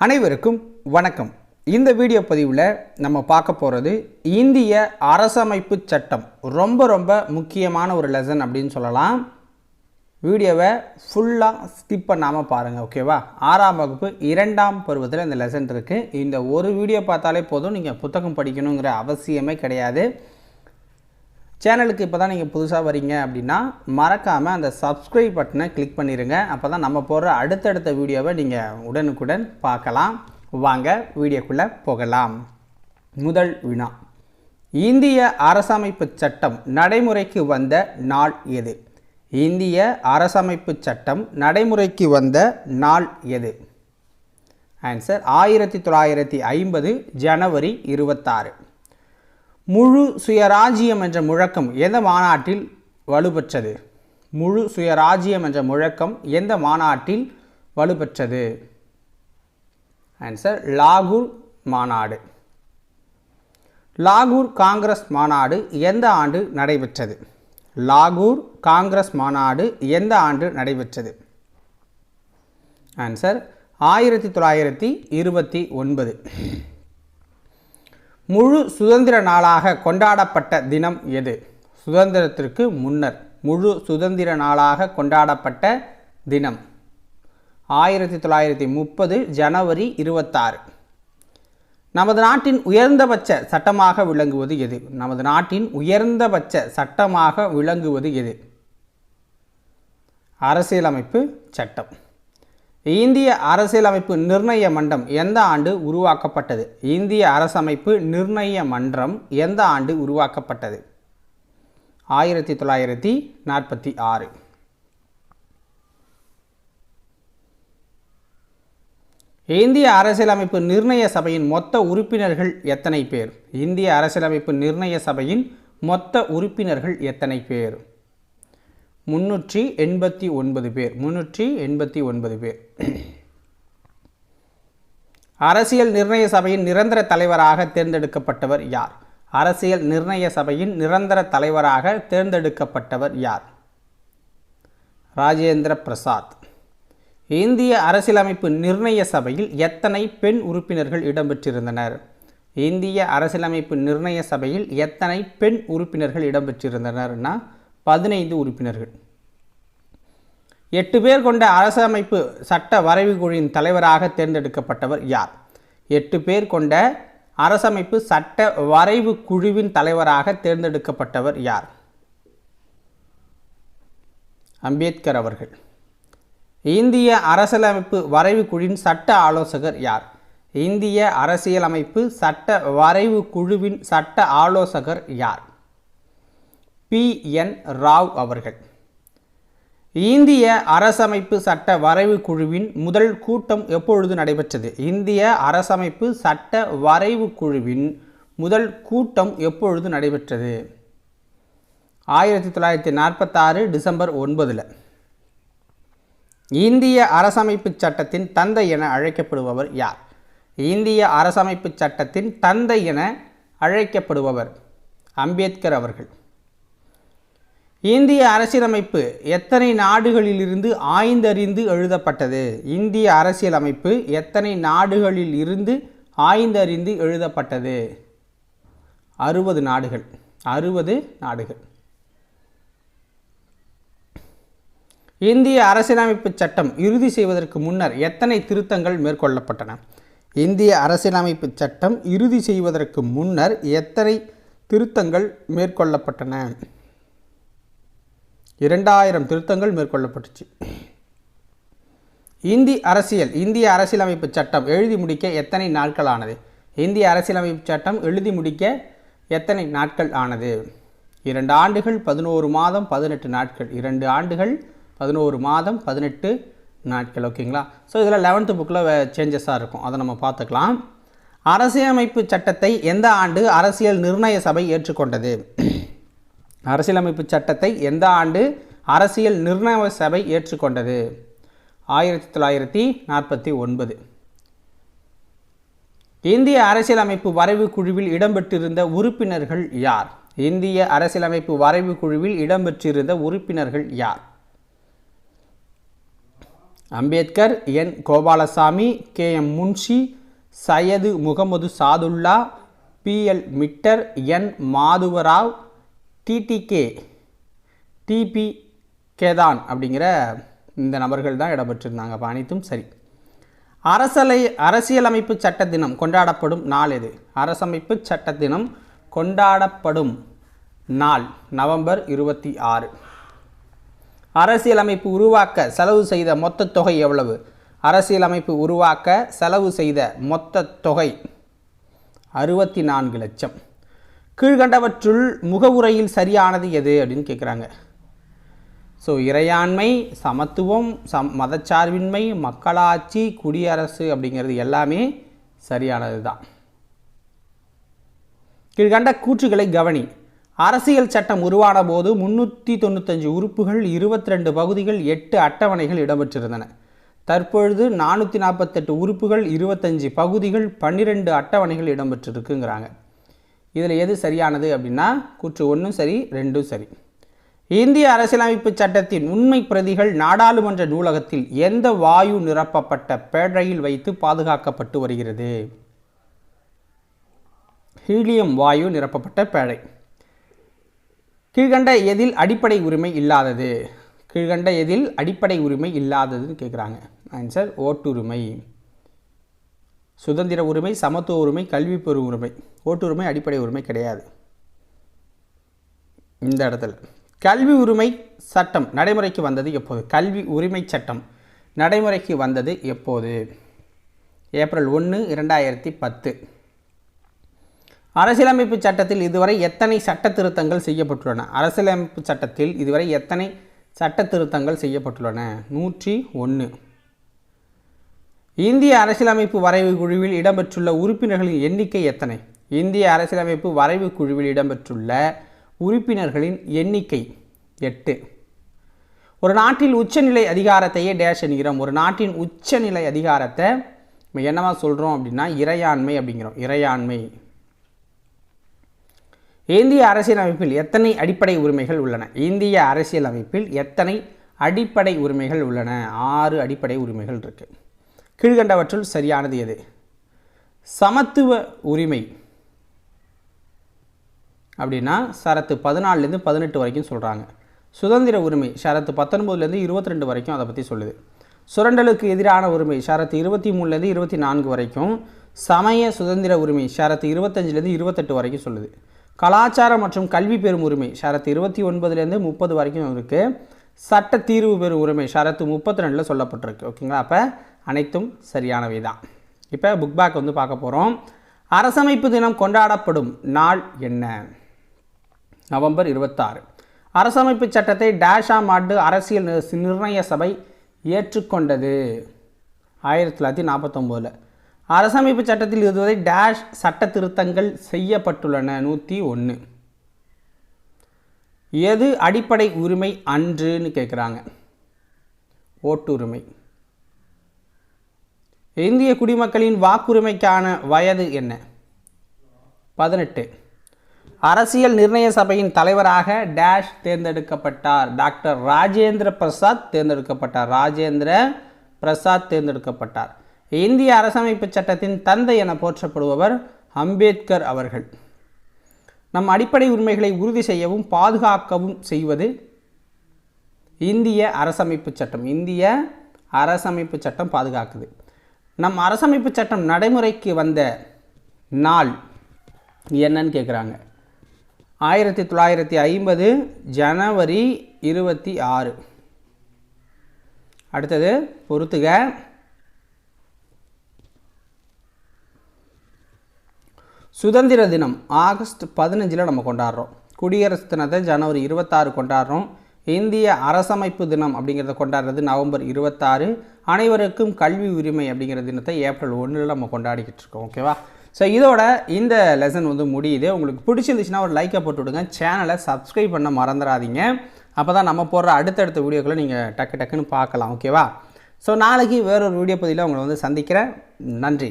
அனைவருக்கும் வணக்கம். இந்த வீடியோ பதிவில் நம்ம பார்க்க போகிறது இந்திய அரசமைப்பு சட்டம். ரொம்ப முக்கியமான ஒரு லெசன் அப்படின்னு சொல்லலாம். வீடியோவை ஃபுல்லாக ஸ்கிப் பண்ணாமல் பாருங்கள், ஓகேவா? 6ஆம் வகுப்பு 2ஆம் பருவத்தில் இந்த லெசன் இருக்குது. இந்த ஒரு வீடியோ பார்த்தாலே போதும், நீங்கள் புத்தகம் படிக்கணுங்கிற அவசியமே கிடையாது. சேனலுக்கு இப்போ தான் நீங்கள் புதுசாக வரீங்க அப்படின்னா மறக்காமல் அந்த சப்ஸ்கிரைப் பட்டனை கிளிக் பண்ணிடுங்க. அப்போ தான் நம்ம போடுற அடுத்தடுத்த வீடியோவை நீங்கள் உடனுக்குடன் பார்க்கலாம். வாங்க வீடியோக்குள்ளே போகலாம். முதல் வினா: இந்திய அரசமைப்பு சட்டம் நடைமுறைக்கு வந்த நாள் எது? இந்திய அரசமைப்பு சட்டம் நடைமுறைக்கு வந்த நாள் எது? ஆன்சர் 1950 ஜனவரி 26. முழு சுயராஜ்யம் என்ற முழக்கம் எந்த மாநாட்டில் வலுப்பெற்றது? முழு சுயராஜ்யம் என்ற முழக்கம் எந்த மாநாட்டில் வலுப்பெற்றது? ஆன்சர் லாகூர் மாநாடு. லாகூர் காங்கிரஸ் மாநாடு எந்த ஆண்டு நடைபெற்றது? லாகூர் காங்கிரஸ் மாநாடு எந்த ஆண்டு நடைபெற்றது? ஆன்சர் 1929. முழு சுதந்திர நாளாக கொண்டாடப்பட்ட தினம் எது? சுதந்திரத்திற்கு முன்னர் முழு சுதந்திர நாளாக கொண்டாடப்பட்ட தினம் 1930 ஜனவரி 26. நமது நாட்டின் உயர்ந்தபட்ச சட்டமாக விளங்குவது எது? நமது நாட்டின் உயர்ந்தபட்ச சட்டமாக விளங்குவது எது? அரசியலமைப்பு சட்டம். இந்திய அரசியலமைப்பு நிர்ணய மன்றம் எந்த ஆண்டு உருவாக்கப்பட்டது? இந்திய அரசமைப்பு நிர்ணய மன்றம் எந்த ஆண்டு உருவாக்கப்பட்டது? 1946. இந்திய அரசியலமைப்பு நிர்ணய சபையின் மொத்த உறுப்பினர்கள் எத்தனை பேர்? இந்திய அரசியலமைப்பு நிர்ணய சபையின் மொத்த உறுப்பினர்கள் எத்தனை பேர்? 389 பேர். 389 பேர். அரசியல் நிர்ணய சபையின் நிரந்தர தலைவராக தேர்ந்தெடுக்கப்பட்டவர் யார்? அரசியல் நிர்ணய சபையின் நிரந்தர தலைவராக தேர்ந்தெடுக்கப்பட்டவர் யார்? ராஜேந்திர பிரசாத். இந்திய அரசியலமைப்பு நிர்ணய சபையில் எத்தனை பெண் உறுப்பினர்கள் இடம்பெற்றிருந்தனர்? இந்திய அரசியலமைப்பு நிர்ணய சபையில் எத்தனை பெண் உறுப்பினர்கள் இடம்பெற்றிருந்தனர்னா 15 உறுப்பினர்கள். 8 பேர் கொண்ட அரசமைப்பு சட்ட வரைவு குழுவின் தலைவராக தேர்ந்தெடுக்கப்பட்டவர் யார்? 8 பேர் கொண்ட அரசமைப்பு சட்ட வரைவு குழுவின் தலைவராக தேர்ந்தெடுக்கப்பட்டவர் யார்? அம்பேத்கர் அவர்கள். இந்திய அரசியலமைப்பு வரைவு குழுவின் சட்ட ஆலோசகர் யார்? இந்திய அரசியலமைப்பு சட்ட வரைவு குழுவின் சட்ட ஆலோசகர் யார்? PN ராவ் அவர்கள். இந்திய அரசமைப்பு சட்ட வரைவு குழுவின் முதல் கூட்டம் எப்பொழுது நடைபெற்றது? இந்திய அரசமைப்பு சட்ட வரைவு குழுவின் முதல் கூட்டம் எப்பொழுது நடைபெற்றது? 1946 டிசம்பர் 9. இந்திய அரசமைப்பு சட்டத்தின் தந்தை என அழைக்கப்படுபவர் யார்? இந்திய அரசமைப்பு சட்டத்தின் தந்தை என அழைக்கப்படுபவர் அம்பேத்கர் அவர்கள். இந்திய அரசியலமைப்பு எத்தனை நாடுகளிலிருந்து ஆய்ந்தறிந்து எழுதப்பட்டது? இந்திய அரசியலமைப்பு எத்தனை நாடுகளில் இருந்து ஆய்ந்தறிந்து எழுதப்பட்டது? 60 நாடுகள். 60 நாடுகள். இந்திய அரசியலமைப்பு சட்டம் இறுதி செய்வதற்கு முன்னர் எத்தனை திருத்தங்கள் மேற்கொள்ளப்பட்டன? இந்திய அரசியலமைப்பு சட்டம் இறுதி செய்வதற்கு முன்னர் எத்தனை திருத்தங்கள் மேற்கொள்ளப்பட்டன? 2000 திருத்தங்கள் மேற்கொள்ளப்பட்டுச்சு. இந்திய அரசியலமைப்பு சட்டம் எழுதி முடிக்க எத்தனை நாட்கள் ஆனது? இந்திய அரசியலமைப்பு சட்டம் எழுதி முடிக்க எத்தனை நாட்கள் ஆனது? 2 ஆண்டுகள் 11 மாதம் 18 நாட்கள். 2 ஆண்டுகள் 11 மாதம் 18 நாட்கள். ஓகேங்களா? ஸோ இதில் 11th புக்கில் சேஞ்சஸாக இருக்கும், அதை நம்ம பார்த்துக்கலாம். அரசியலமைப்பு சட்டத்தை எந்த ஆண்டு அரசியல் நிர்ணய சபை ஏற்றுக்கொண்டது? அரசியலமைப்பு சட்டத்தை எந்த ஆண்டு அரசியல் நிர்ணய சபை ஏற்றுக்கொண்டது? 1949. இந்திய அரசியலமைப்பு வரைவு குழுவில் இடம்பெற்றிருந்த உறுப்பினர்கள் யார்? இந்திய அரசியலமைப்பு வரைவு குழுவில் இடம்பெற்றிருந்த உறுப்பினர்கள் யார்? அம்பேத்கர், என் கோபாலசாமி, KM முன்ஷி, சையது முகமது சாதுல்லா, PL மிட்டர், என் மாதுவராவ், TP கேதான் அப்படிங்கிற இந்த நபர்கள் தான் இடம்பெற்றிருந்தாங்க. அப்போ அனைத்தும் சரி. அரசியலமைப்பு சட்ட தினம் கொண்டாடப்படும் நாள் எது? அரசமைப்பு சட்ட தினம் கொண்டாடப்படும் நாள் நவம்பர் 26. அரசியலமைப்பு உருவாக்க செலவு செய்த மொத்த தொகை எவ்வளவு? அரசியலமைப்பு உருவாக்க செலவு செய்த மொத்த தொகை 64 லட்சம். கீழ்கண்டவற்றுள் முகவுரையில் சரியானது எது அப்படின்னு கேட்குறாங்க. ஸோ இறையாண்மை, சமத்துவம், மதச்சார்பின்மை, மக்களாட்சி, குடியரசு அப்படிங்கிறது எல்லாமே சரியானது தான். கீழ்கண்ட கூற்றுகளை கவனி. அரசியல் சட்டம் உருவான போது 395 உறுப்புகள், 22 பகுதிகள், 8 அட்டவணைகள் இடம்பெற்றிருந்தன. தற்பொழுது 448 உறுப்புகள், 25 பகுதிகள், 12 அட்டவணைகள் இடம்பெற்றிருக்குங்கிறாங்க. இதில் எது சரியானது அப்படின்னா கூற்று 1 சரி, 2 சரி. இந்திய அரசியலமைப்பு சட்டத்தின் உண்மை பிரதிகள் நாடாளுமன்ற நூலகத்தில் எந்த வாயு நிரப்பப்பட்ட பேழையில் வைத்து பாதுகாக்கப்பட்டு வருகிறது? ஹீலியம் வாயு நிரப்பப்பட்ட பேழை. கீழ்கண்ட எதில் அடிப்படை உரிமை இல்லாதது? கீழ்கண்ட எதில் அடிப்படை உரிமை இல்லாததுன்னு கேட்குறாங்க. ஆன்சர் ஓட்டுரிமை. சுதந்திர உரிமை, சமத்துவ உரிமை, கல்வி பெறும் உரிமை. ஓட்டுரிமை அடிப்படை உரிமை கிடையாது. இந்த இடத்துல கல்வி உரிமை சட்டம் நடைமுறைக்கு வந்தது எப்போது? கல்வி உரிமை சட்டம் நடைமுறைக்கு வந்தது எப்போது? ஏப்ரல் 1, 2010. அரசியலமைப்பு சட்டத்தில் இதுவரை எத்தனை சட்ட திருத்தங்கள் செய்யப்பட்டுள்ளன? அரசியலமைப்பு சட்டத்தில் இதுவரை எத்தனை சட்ட திருத்தங்கள் செய்யப்பட்டுள்ளன? 101. இந்திய அரசியலமைப்பு வரைவு குழுவில் இடம்பெற்றுள்ள உறுப்பினர்களின் எண்ணிக்கை எத்தனை? இந்திய அரசியலமைப்பு வரைவு குழுவில் இடம்பெற்றுள்ள உறுப்பினர்களின் எண்ணிக்கை 8. ஒரு நாட்டில் உச்சநிலை அதிகாரத்தையே டேஷ் என்கிறோம். ஒரு நாட்டின் உச்சநிலை அதிகாரத்தை நம்ம என்னவா சொல்கிறோம் அப்படின்னா இறையாண்மை அப்படிங்கிறோம். இறையாண்மை. இந்திய அரசியலமைப்பில் எத்தனை அடிப்படை உரிமைகள் உள்ளன? இந்திய அரசியலமைப்பில் எத்தனை அடிப்படை உரிமைகள் உள்ளன? 6 அடிப்படை உரிமைகள் இருக்குது. கீழ்கண்டவற்றுள் சரியானது எது? சமத்துவ உரிமை அப்படின்னா ஷரத்து 14லேருந்து 18 வரைக்கும் சொல்கிறாங்க. சுதந்திர உரிமை ஷரத்து 19லேருந்து 22 வரைக்கும் அதை பற்றி சொல்லுது. சுரண்டலுக்கு எதிரான உரிமை ஷரத்து 23லேருந்து 24 வரைக்கும். சமய சுதந்திர உரிமை ஷரத்து 25லேருந்து 28 வரைக்கும் சொல்லுது. கலாச்சாரம் மற்றும் கல்வி பெறும் உரிமை ஷரத்து 29லேருந்து 30 வரைக்கும் இருக்குது. சட்ட தீர்வு பெறும் உரிமை ஷரத்து 32ல் சொல்லப்பட்டிருக்கு. ஓகேங்களா? அப்போ அனைத்தும் சரியானவை தான். இப்போ புக் பேக் வந்து பார்க்க போகிறோம். அரசமைப்பு தினம் கொண்டாடப்படும் நாள் என்ன? நவம்பர் 26. அரசமைப்பு சட்டத்தை டேஷாம் ஆண்டு அரசியல் நிர்ணய சபை ஏற்றுக்கொண்டது 1949. அரசமைப்பு சட்டத்தில் இதுவரை டேஷ் சட்ட திருத்தங்கள் செய்யப்பட்டுள்ளன 101. எது அடிப்படை உரிமை அன்றுன்னு கேட்குறாங்க. ஓட்டுரிமை. இந்திய குடிமக்களின் வாக்குரிமைக்கான வயது என்ன? 18. அரசியல் நிர்ணய சபையின் தலைவராக டேஷ் தேர்ந்தெடுக்கப்பட்டார். டாக்டர் ராஜேந்திர பிரசாத் தேர்ந்தெடுக்கப்பட்டார். ராஜேந்திர பிரசாத் தேர்ந்தெடுக்கப்பட்டார். இந்திய அரசமைப்பு சட்டத்தின் தந்தை என போற்றப்படுபவர் அம்பேத்கர் அவர்கள். நம் அடிப்படை உரிமைகளை உறுதி செய்யவும் பாதுகாக்கவும் செய்வது இந்திய அரசமைப்பு சட்டம். இந்திய அரசமைப்பு சட்டம் பாதுகாக்குது. நம் அரசமைப்பு சட்டம் நடைமுறைக்கு வந்த நாள் என்னன்னு கேட்குறாங்க. 1950 ஜனவரி 26. அடுத்தது பொறுத்துக. சுதந்திர தினம் ஆகஸ்ட் 15 நம்ம கொண்டாடுறோம். குடியரசு தினத்தை ஜனவரி 26 கொண்டாடுறோம். இந்திய அரசமைப்பு தினம் அப்படிங்கிறத கொண்டாடுறது நவம்பர் 26. அனைவருக்கும் கல்வி உரிமை அப்படிங்கிற தினத்தை ஏப்ரல் 1 நம்ம கொண்டாடிக்கிட்டு இருக்கோம். ஓகேவா? ஸோ இதோட இந்த லெசன் வந்து முடியுது. உங்களுக்கு பிடிச்சிருந்துச்சுன்னா ஒரு லைக்கை போட்டு விடுங்க. சேனலை சப்ஸ்கிரைப் பண்ண மறந்துடாதீங்க. அப்போ தான் நம்ம போடுற அடுத்தடுத்த வீடியோக்களை நீங்கள் டக்குன்னு பார்க்கலாம். ஓகேவா? ஸோ நாளைக்கு வேறொரு வீடியோ பதிவில் உங்களை வந்து சந்திக்கிறேன். நன்றி.